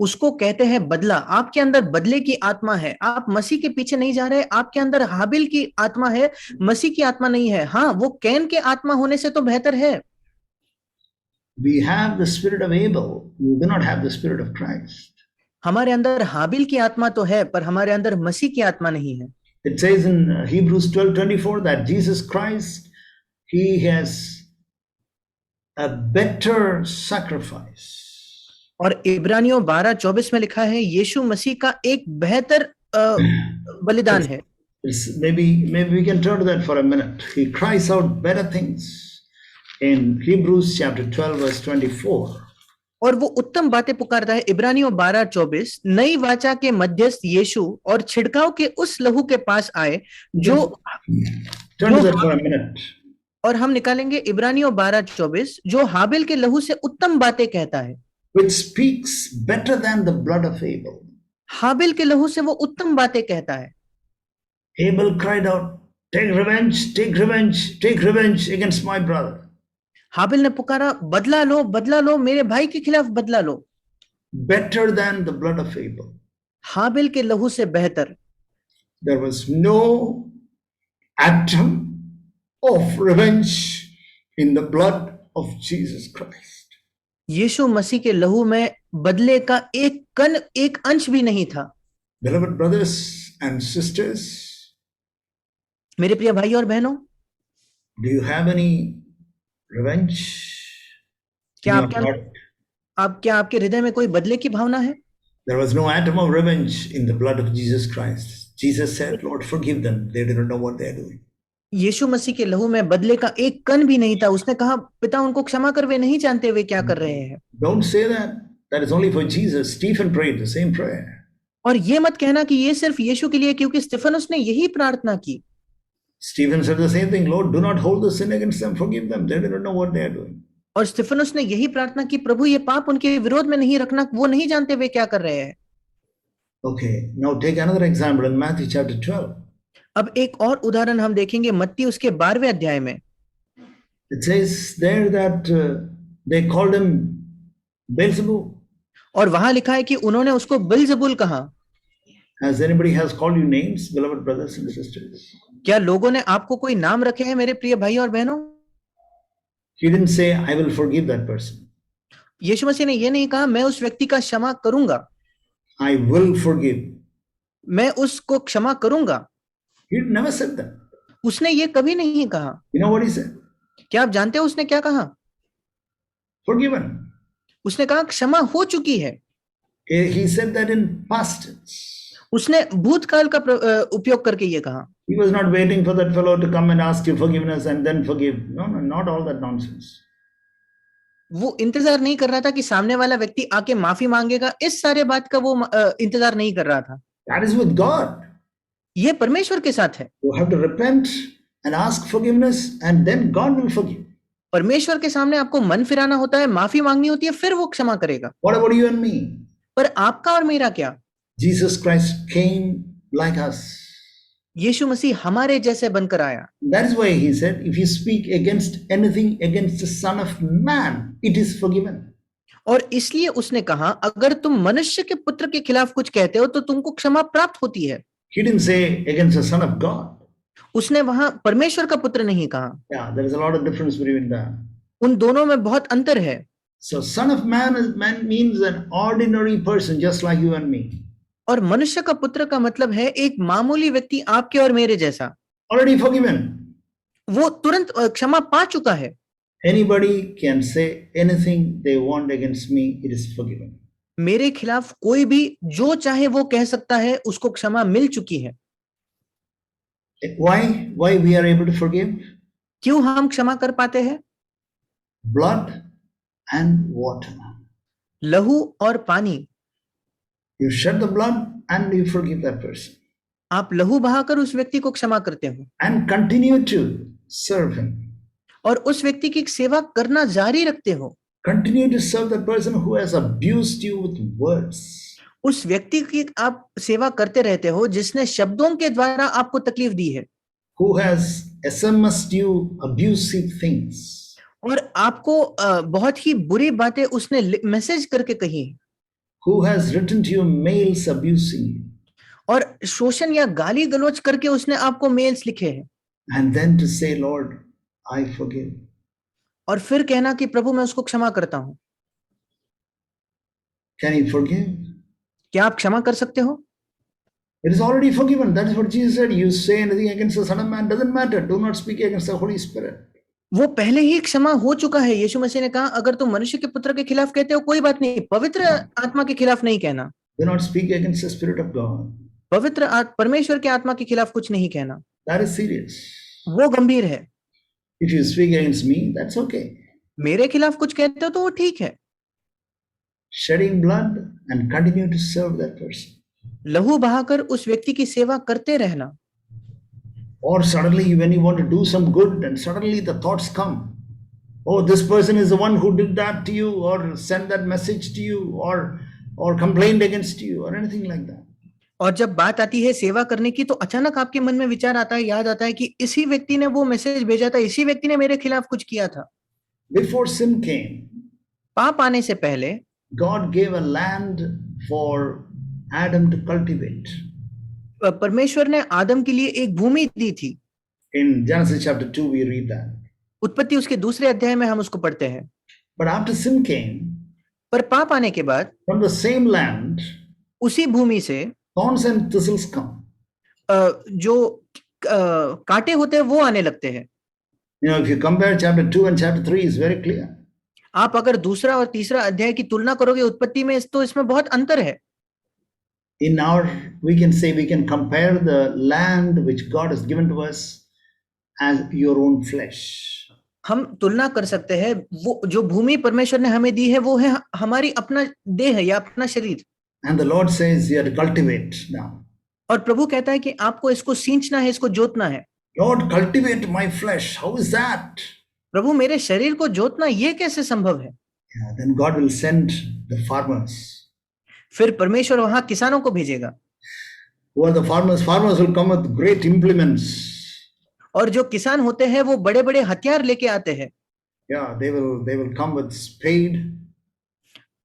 उसको कहते हैं बदला। आपके अंदर बदले की आत्मा है, आप मसीह के पीछे नहीं जा रहे, आपके अंदर हाबिल की आत्मा है, मसीह की आत्मा नहीं है। हाँ, वो कैन के आत्मा होने से तो बेहतर है। We have the spirit of Abel. We do not have the spirit of Christ. हमारे अंदर हाबिल की आत्मा तो है, पर हमारे अंदर मसीह की आत्मा नहीं है। It says in Hebrews 12:24 that Jesus Christ, he has a better sacrifice. और इब्रानियों 12:24 में लिखा है यीशु मसीह का एक बेहतर बलिदान है। Maybe we can turn to that for a minute. He cries out better things in Hebrews chapter 12 verse 24. और वो उत्तम बातें पुकारता है। इब्रानियों 12:24, नई वाचा के मध्यस्थ यीशु और छिड़काव के उस लहू के पास आए जो Turn to that for a minute. और हम निकालेंगे इब्रानियों 12:24, जो हाबिल के लहू से उत्तम बातें कहता है, which speaks better than the blood of Abel. हाबिल के लहू से वो उत्तम बातें कहता है। Abel cried out, take revenge, take revenge, take revenge against my brother. हाबिल ने पुकारा, बदला लो, मेरे भाई के खिलाफ बदला लो। Better than the blood of Abel. हाबिल के लहू से बेहतर। There was no atom of revenge in the blood of Jesus Christ. यीशु मसीह के लहू में बदले का एक कण, एक अंश भी नहीं था। Beloved brothers and sisters, मेरे प्रिय भाई और बहनों, do you have any revenge? क्या आपके हृदय में कोई बदले की भावना है? There was no atom of revenge in the blood of Jesus Christ. Jesus said, Lord, forgive them. They do not know what they are doing. यीशु मसीह के लहू में बदले का एक कण भी नहीं था। उसने कहा, पिता उनको क्षमा कर, वे नहीं जानते वे क्या कर रहे हैं। Don't say that. That is only for Jesus. Stephen prayed the same prayer. और ये मत कहना कि ये सिर्फ यीशु के लिए, क्योंकि स्तिफनुस ने यही प्रार्थना की। Stephen said the same thing. Lord, do not hold the sin against them. Forgive them. They do not know what they are doing. और स्तिफनुस ने यही प्रार्थना की, प्रभु ये पाप उनके विरोध में नहीं रखना, वो नहीं जानते वे क्या कर रहे हैं। Okay, now take another example in Matthew chapter 12. अब एक और उदाहरण हम देखेंगे मत्ती उसके 12वें अध्याय में। It says there that they called him Beelzebul. और वहां लिखा है कि उन्होंने उसको बिलजबुल कहा। Has anybody called you names, beloved brothers and sisters? क्या लोगों ने आपको कोई नाम रखे हैं मेरे प्रिय भाई और बहनों? He didn't say, I will forgive that person. यीशु मसीह ने ये नहीं कहा मैं उस व्यक्ति का क्षमा करूंगा, I will forgive. मैं उसको क्षमा करूंगा। He never said that. उसने ये कभी नहीं कहा। You know what he said? क्या आप जानते हो उसने क्या कहा? Forgiven. उसने कहा क्षमा हो चुकी है। He said that in past tense. उसने भूतकाल का उपयोग करके ये कहा। He was not waiting for that fellow to come and ask you forgiveness and then forgive. No, not all that nonsense. वो इंतजार नहीं कर रहा था कि सामने वाला व्यक्ति आके माफी मांगेगा, इस सारे बात का वो इंतजार नहीं कर रहा था। That is with God. ये परमेश्वर के साथ है। You have to repent and ask forgiveness and then God will forgive. परमेश्वर के सामने आपको मन फिराना होता है, माफी मांगनी होती है, फिर वो क्षमा करेगा। What about you and me? पर आपका और मेरा क्या? Jesus Christ came like us. यीशु मसीह हमारे जैसे बनकर आया। That is why he said, if you speak against anything against the Son of Man, it is forgiven. और इसलिए उसने कहा अगर तुम मनुष्य के पुत्र के खिलाफ कुछ कहते हो तो तुमको क्षमा प्राप्त होती है। He didn't say against the Son of God. उसने वहां परमेश्वर का पुत्र नहीं कहा। Yeah, there is a lot of difference between that. उन दोनों में बहुत अंतर है। So Son of Man means an ordinary person just like you and me. और मनुष्य का पुत्र का मतलब है एक मामूली व्यक्ति आपके और मेरे जैसा। Already forgiven. वो तुरंत क्षमा पा चुका है। Anybody can say anything they want against me, it is forgiven. मेरे खिलाफ कोई भी जो चाहे वो कह सकता है, उसको क्षमा मिल चुकी है। Why we are able to forgive? क्यों हम क्षमा कर पाते हैं? Blood and water. लहू और पानी। You shed the blood and you forgive that person. आप लहू बहाकर उस व्यक्ति को क्षमा करते हो And continue to serve him. और उस व्यक्ति की सेवा करना जारी रखते हो। Continue to serve the person who has abused you with words. उस व्यक्ति की आप सेवा करते रहते हो जिसने शब्दों के द्वारा आपको तकलीफ दी है। Who has SMS'd you abusive things. और आपको बहुत ही बुरी बातें उसने मैसेज करके कही है। Who has written to you mails abusing you. और शोषण या गाली गलौज करके उसने आपको मेल्स लिखे हैं। And then to say, Lord, I forgive. और फिर कहना कि प्रभु मैं उसको क्षमा करता हूं। Can you forgive? क्या आप क्षमा कर सकते हो? It is already forgiven. That is what Jesus said. You say anything against the Son of Man, doesn't matter. Do not speak against the Holy Spirit. वो पहले ही क्षमा हो चुका है। यीशु मसीह ने कहा अगर तुम मनुष्य के पुत्र के खिलाफ कहते हो कोई बात नहीं, पवित्र आत्मा के खिलाफ नहीं कहना। Do not speak against the Spirit of God. परमेश्वर के आत्मा के खिलाफ कुछ नहीं कहना। That is serious. वो गंभीर है। If you speak against me, that's okay. मेरे खिलाफ कुछ कहते हो तो वो ठीक है। Shedding blood and continue to serve that person. लहू बहाकर उस व्यक्ति की सेवा करते रहना। Or suddenly when you want to do some good and suddenly the thoughts come. Oh, this person is the one who did that to you or sent that message to you or complained against you or anything like that. और जब बात आती है सेवा करने की तो अचानक आपके मन में विचार आता है, याद आता है कि इसी व्यक्ति ने वो मैसेज भेजा था, इसी व्यक्ति ने मेरे खिलाफ कुछ किया था। Before sin came, पाप आने से पहले God gave a land for Adam to cultivate. परमेश्वर ने आदम के लिए एक भूमि दी थी। In Genesis chapter 2 we read that. उत्पत्ति उसके दूसरे अध्याय में हम उसको पढ़ते हैं। But after sin came, पर पाप आने के बाद from the same land, उसी भूमि से thorns and thistles come. जो कांटे होते हैं वो आने लगते हैं। You know, if you compare chapter 2 and chapter 3, it's very clear. आप अगर दूसरा और तीसरा अध्याय की तुलना करोगे उत्पत्ति में तो इसमें बहुत अंतर है। In our, we can compare the land which God has given to us as your own flesh. हम तुलना कर सकते हैं, वो जो भूमि परमेश्वर ने हमें दी है वो है हमारी अपना देह या अपना शरीर। And the Lord says you have to cultivate now. और प्रभु कहता है कि आपको इसको सींचना है, इसको जोतना है। Lord, cultivate my flesh. How is that? प्रभु मेरे शरीर को जोतना ये कैसे संभव है? Yeah, then God will send the farmers. फिर परमेश्वर वहां किसानों को भेजेगा। Who are the farmers? Farmers will come with great implements. और जो किसान होते हैं वो बड़े-बड़े हथियार लेके आते हैं। Yeah, they will come with spade.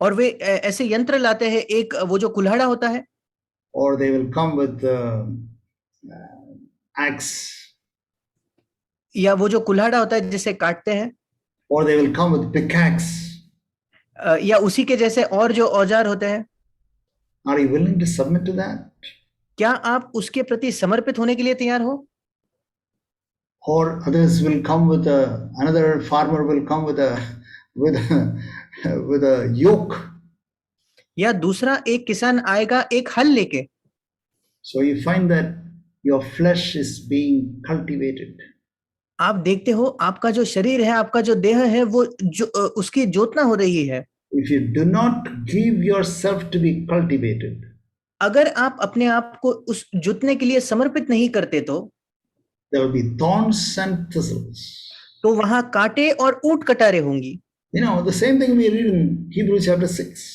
और वे ऐसे यंत्र लाते हैं, एक वो जो कुल्हाड़ा होता है। Or they will come with axe. या वो जो कुल्हाड़ा होता है जिसे काटते हैं, or they will come with pickaxe. या उसी के जैसे और जो औजार होते हैं, Are you willing to submit to that? क्या आप उसके प्रति समर्पित होने के लिए तैयार हो? Or others will come with another farmer will come with with a yoke. या दूसरा एक किसान आएगा एक हल लेके। So you find that your flesh is being cultivated. आप देखते हो आपका जो शरीर है, आपका जो देह है, वो उसकी जोतना हो रही है। If you do not give yourself to be cultivated, अगर आप अपने आप को उस जुतने के लिए समर्पित नहीं करते तो there will be thorns and thistles. तो वहां कांटे और ऊंट कटारे होंगी। You know, the same thing we read in Hebrews chapter 6.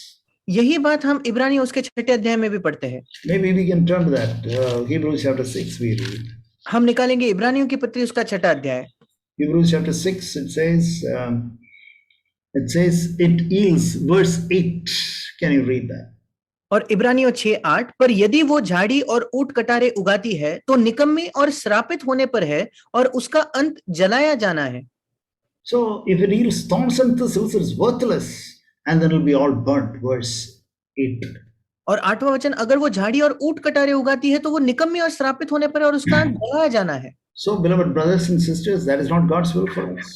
यही बात हम इब्रानियों उसके 6 अध्याय में भी पढ़ते हैं। Maybe we can turn to that. Hebrews chapter 6 we read. हम निकालेंगे इब्रानियों की पत्री उसका 6 अध्याय। Hebrews chapter 6, it says it yields, verse 8. Can you read that? और इब्रानियों 6:8, पर यदि वो झाड़ी और ऊंट कटारे उगाती है तो निकम्मी और श्रापित होने पर है और उसका अंत जलाया जाना है। So if it yields thorns and thistles, it's worthless, and then it will be all burnt. Verse 8. और 8वां वचन, अगर वो झाड़ी और ऊंट कटारे उगाती है तो वो निकम्मी और श्रापित होने पर है और उसका अंत जलाया जाना है। So beloved brothers and sisters, that is not God's will for us.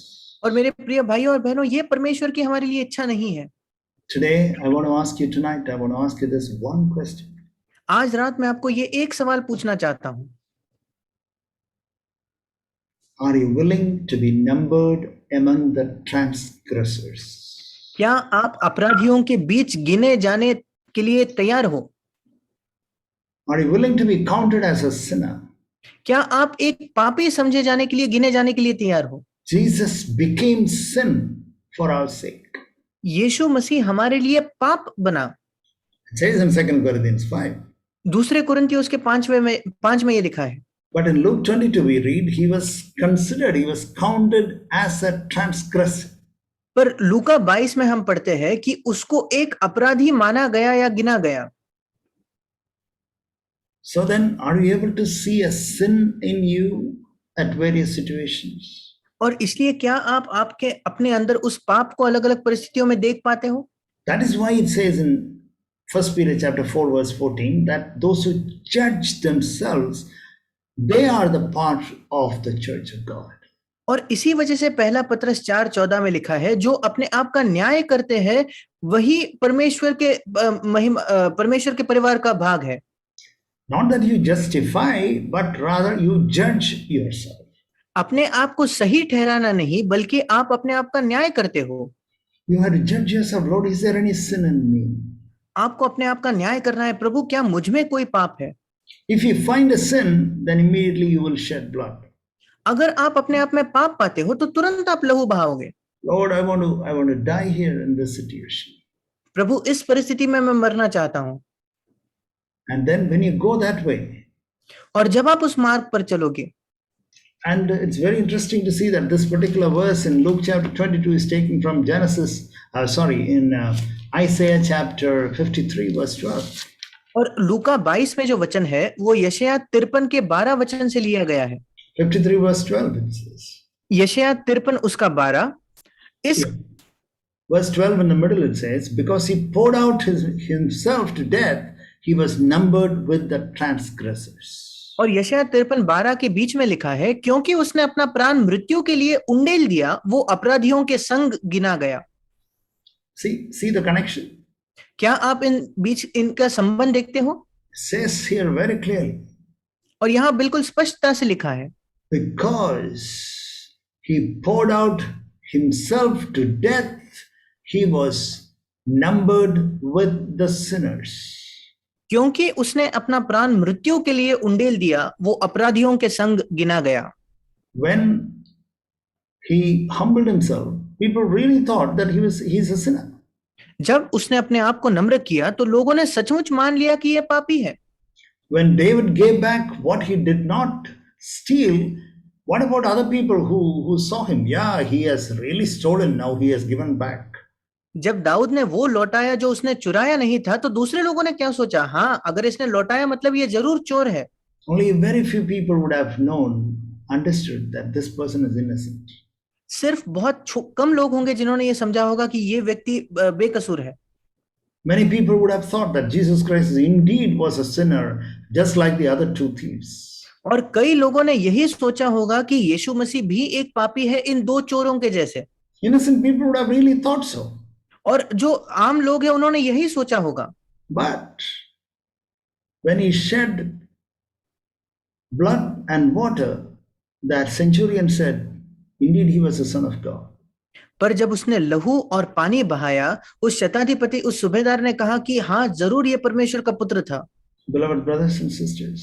और मेरे प्रिय भाइयों और बहनों, ये परमेश्वर की हमारे लिए इच्छा नहीं है। Today, I want to ask you tonight, I want to ask you this one question. आज रात मैं आपको ये एक सवाल पूछना चाहता हूं। Are you willing to be numbered among the transgressors? क्या आप अपराधियों के बीच गिने जाने के लिए तैयार हो? Are you willing to be counted as a sinner? क्या आप एक पापी समझे जाने के लिए, गिने जाने के लिए तैयार हो? Jesus became sin for our sake. यीशु मसीह हमारे लिए पाप बना। It says in 2 Corinthians 5. दूसरे कुरिन्थियों उसके 5 में ये लिखा है। But in Luke 22 we read, he was considered, he was counted as a transgressor. पर लूका 22 में हम पढ़ते हैं कि उसको एक अपराधी माना गया या गिना गया। So then, are you able to see a sin in you at various situations? और इसलिए क्या आप आपके अपने अंदर उस पाप को अलग अलग परिस्थितियों में देख पाते हो? That is why it says in 1 Peter chapter 4 verse 14 that those who judge themselves, they are the part of the church of God. और इसी वजह से पहला पत्रस 4:14 में लिखा है, जो अपने आप का न्याय करते हैं वही परमेश्वर के परिवार का भाग है। Not that you justify, but rather you judge yourself. अपने आप को सही ठहराना नहीं, बल्कि आप अपने आप का न्याय करते हो। You have to judge yourself. Lord, is there any sin in me? आपको अपने आप का न्याय करना है, प्रभु क्या मुझ में कोई पाप है? If you find a sin, then immediately you will shed blood. अगर आप अपने आप में पाप पाते हो तो तुरंत आप लहू बहाओगे। Lord, I want to die here in this situation. प्रभु इस परिस्थिति में मैं मरना चाहता हूं। And then when you go that way, और जब आप उस मार्ग पर चलोगे, and it's very interesting to see that this particular verse in Luke chapter 22 is taken from Isaiah chapter 53 verse 12. और लूका 22 में जो वचन है वो यशायाह 53 के 12 वचन से लिया गया है। 53 verse 12 it says. यशायाह 53 उसका 12, इस verse 12 in the middle it says, because he poured out himself to death, he was numbered with the transgressors. और यशायाह 53:12 के बीच में लिखा है, क्योंकि उसने अपना प्राण मृत्यु के लिए उंडेल दिया, वो अपराधियों के संग गिना गया। See the connection? क्या आप इनका संबंध देखते हो? Says here very clearly. और यहाँ बिल्कुल स्पष्टता से लिखा है, because he poured out himself to death, he was numbered with the sinners. क्योंकि उसने अपना प्राण मृत्यु के लिए उंडेल दिया, वो अपराधियों के संग गिना गया। When he humbled himself, people really thought that he's a sinner. जब उसने अपने आप को नम्र किया तो लोगों ने सचमुच मान लिया कि यह पापी है। When David gave back what he did not steal, what about other people who saw him? Yeah, he has really stolen, now he has given back. जब दाऊद ने वो लौटाया जो उसने चुराया नहीं था, तो दूसरे लोगों ने क्या सोचा? हाँ, अगर इसने लौटाया मतलब ये जरूर चोर है। Only very few people would have known understood that this person is innocent. सिर्फ बहुत कम लोग होंगे जिन्होंने ये समझा होगा कि ये व्यक्ति बेकसूर है। Many people would have thought that Jesus Christ indeed was a sinner, just like the other two thieves. और कई लोगों ने यही सोचा होगा कि यीशु मसीह भी एक पापी है इन दो चोरों के जैसे। Innocent people would have really thought so. और जो आम लोग हैं उन्होंने यही सोचा होगा। But when he shed blood and water, that centurion said, indeed he was the son of God. पर जब उसने लहू और पानी बहाया, उस शताधिपति उस सूबेदार ने कहा कि हाँ जरूर ये परमेश्वर का पुत्र था। Beloved brothers and sisters,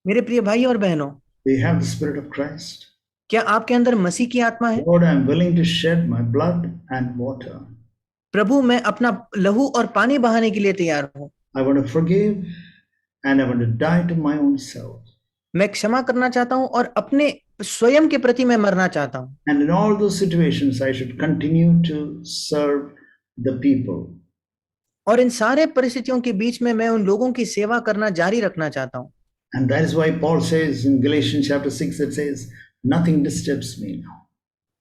मेरे प्रिय भाई और बहनों, we have the Spirit of Christ. क्या आपके अंदर मसीह की आत्मा है? Lord, I am willing to shed my blood and water. प्रभु, मैं अपना लहू और पानी बहाने के लिए तैयार हूँ। I want to forgive and I want to die to my own self. मैं क्षमा करना चाहता हूँ और अपने स्वयं के प्रति मैं मरना चाहता हूँ। And in all those situations, I should continue to serve the people. और इन सारे परिस्थितियों के बीच में मैं उन लोगों की सेवा करना जारी रखना चाहता हूँ। And that is why Paul says in Galatians chapter 6, it says, nothing disturbs me now.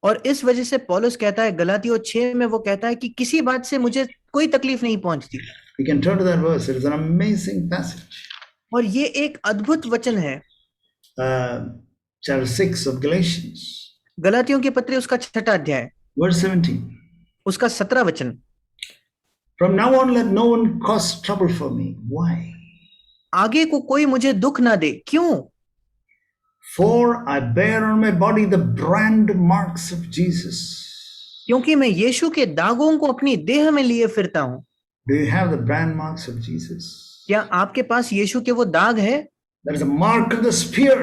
और इस वजह से पौलुस कहता है गलातियों 6 में, वो कहता है कि किसी बात से मुझे कोई तकलीफ नहीं पहुंचती। We can turn to that verse. It is an amazing passage. और ये एक अद्भुत वचन है। Chapter 6 of Galatians. गलातियों के पत्री उसका 6 अध्याय, verse 17. उसका 17 वचन। From now on let no one cause trouble for me. Why? आगे को कोई मुझे दुख ना दे। क्यों? For I bear on my body the brand marks of Jesus. क्योंकि मैं यीशु के दागों को अपनी देह में लिए फिरता हूं। Do you have the brand marks of Jesus? क्या आपके पास यीशु के वो दाग है? That is a mark of the spear.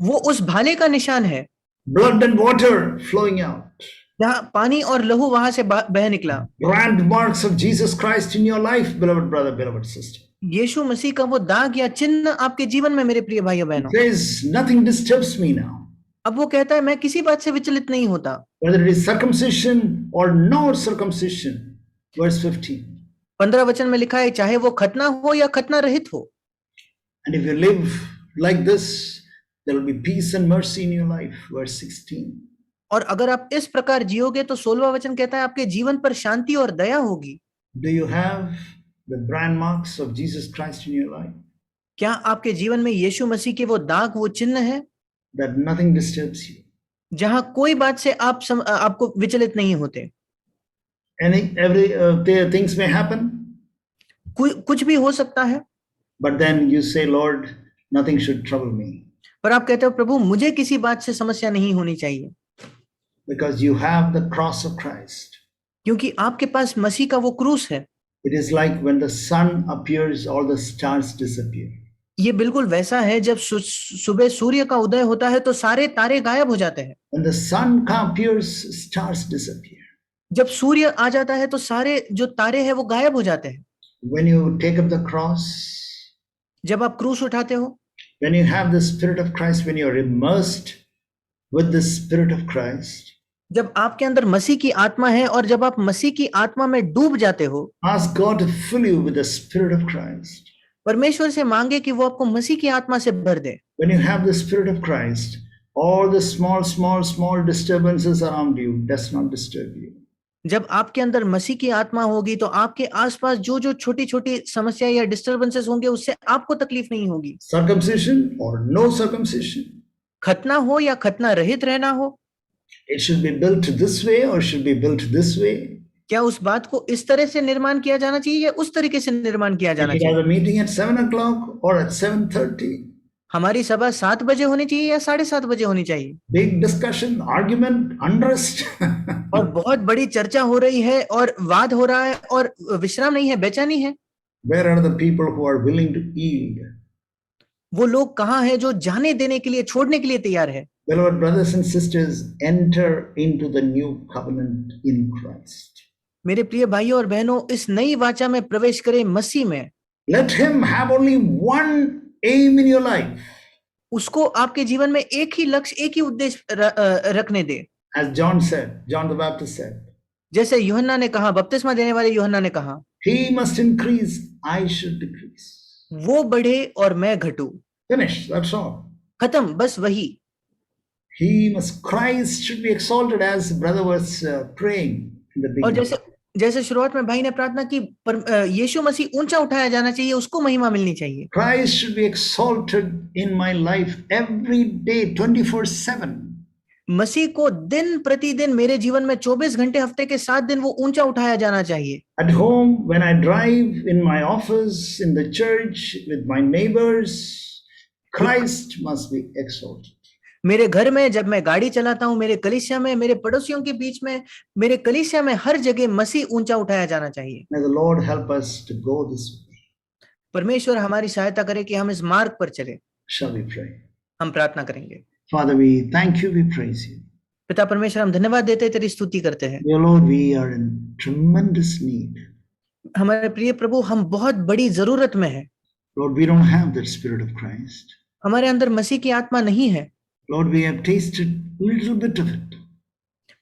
वो उस भाले का निशान है। Blood and water flowing out. जहां पानी और लहू वहां से बह निकला। Brand marks of Jesus Christ in your life, beloved brother, beloved sister. यीशु मसीह का वो दाग या चिन्ह आपके जीवन में मेरे प्रिय भाइयों बहनों। Says nothing disturbs me now. अब वो कहता है मैं किसी बात से विचलित नहीं होता। Whether it is circumcision or no circumcision. Verse 15. 15 वचन में लिखा है चाहे वो खतना हो या खतना रहित हो। And if you live like this, there will be peace and mercy in your life. Verse 16. और अगर आप इस प्रकार जियोगे तो 16वां वचन कहता है आपके जीवन पर शांति और दया होगी। Do you have the brand marks of Jesus Christ in your life? क्या आपके जीवन में यीशु मसीह के वो दाग, वो चिन्ह है? That nothing disturbs you. जहां कोई बात से आपको विचलित नहीं होते। Things may happen. कुछ भी हो सकता है। But then you say, Lord, nothing should trouble me. पर आप कहते हो प्रभु मुझे किसी बात से समस्या नहीं होनी चाहिए। Because you have the cross of Christ. क्योंकि आपके पास मसीह का वो क्रूस है। It is like when the sun appears, all the stars disappear. ये बिल्कुल वैसा है जब सुबह सूर्य का उदय होता है तो सारे तारे गायब हो जाते हैं। When the sun appears, stars disappear. जब सूर्य आ जाता है तो सारे जो तारे हैं वो गायब हो जाते हैं। When you take up the cross, जब आप क्रूस उठाते हो, when you have the Spirit of Christ, when you are immersed with the Spirit of Christ, जब आपके अंदर मसीह की आत्मा है और जब आप मसीह की आत्मा में डूब जाते हो, ask God to fill you with the Spirit of Christ. परमेश्वर से मांगे कि वो आपको मसीह की आत्मा से भर दे। When you have the Spirit of Christ, all the small disturbances around you does not disturb you. जब आपके अंदर मसीह की आत्मा होगी तो आपके आसपास जो छोटी छोटी समस्या या डिस्टर्बेंसेस होंगे उससे आपको तकलीफ नहीं होगी। Circumcision or no circumcision. खतना हो या खतना रहित रहना हो, It should be built this way or should be built this way. क्या उस बात को इस तरह से निर्माण किया जाना चाहिए या उस तरीके से निर्माण किया जाना We चाहिए? have a meeting at 7 o'clock or at 7:30. हमारी सभा 7 बजे होनी चाहिए या 7:30 बजे होनी चाहिए? Big discussion, argument, unrest. और बहुत बड़ी चर्चा हो रही है और वाद हो रहा है और विश्राम नहीं है, बेचैनी है। Where are the people who are willing to yield? वो लोग कहाँ हैं जो जाने देने के लिए, छोड़ने के लिए तैयार है? Beloved brothers and sisters, enter into the new covenant in Christ. मेरे प्रिय भाइयों और बहनों, इस नई वाचा में प्रवेश करें मसीह में। Let him have only one aim in your life. उसको आपके जीवन में एक ही लक्ष्य, एक ही उद्देश्य रखने दे। As John said, John the Baptist said, जैसे यूहन्ना ने कहा, बपतिस्मा देने वाले यूहन्ना ने कहा, he must increase, I should decrease. वो बढ़े और मैं घटूं। Finish, that's all. खत्म, बस वही। Christ should be exalted, as brother was praying in the और beginning. जैसे शुरुआत में भाई ने प्रार्थना की, यीशु मसीह ऊंचा उठाया जाना चाहिए, उसको महिमा मिलनी चाहिए। Christ should be exalted in my life every day, 24/7. मसीह को दिन प्रतिदिन मेरे जीवन में 24 घंटे हफ्ते के 7 दिन वो ऊंचा उठाया जाना चाहिए। At home, when I drive, in my office, in the church, with my neighbors, Christ must be exalted. मेरे घर में जब मैं गाड़ी चलाता हूं, मेरे कलीसिया में, मेरे पड़ोसियों के बीच में, मेरे कलीसिया में, हर जगह मसीह ऊंचा उठाया जाना चाहिए। May the Lord help us to go this way. परमेश्वर हमारी सहायता करे कि हम इस मार्ग पर चले। Shall we pray? हम प्रार्थना करेंगे। Father, we thank you, we praise you. पिता परमेश्वर, हम धन्यवाद देते हैं, तेरी स्तुति करते हैं। Dear Lord, we are in tremendous need. हमारे प्रिय प्रभु, हम बहुत बड़ी जरूरत में हैं। Lord, we don't have that Spirit of Christ. हमारे अंदर मसीह की आत्मा नहीं है। Lord, we have tasted little bit of it.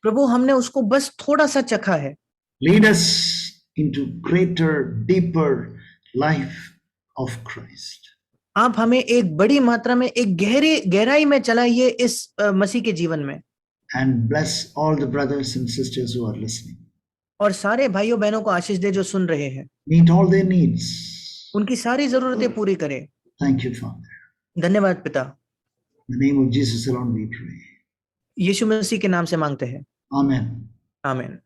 प्रभु, हमने उसको बस थोड़ा सा चखा है। Lead us into greater, deeper life of Christ. आप हमें एक बड़ी मात्रा में, एक गहराई में चलाइए इस मसीह के जीवन में। And bless all the brothers and sisters who are listening. और सारे भाइयों बहनों को आशीष दे जो सुन रहे हैं। Meet all their needs. उनकी सारी जरूरतें पूरी करे। Thank you, Father. धन्यवाद पिता। In the name of Jesus alone we pray. यीशु मसीह के नाम से मांगते हैं। Amen. आमीन।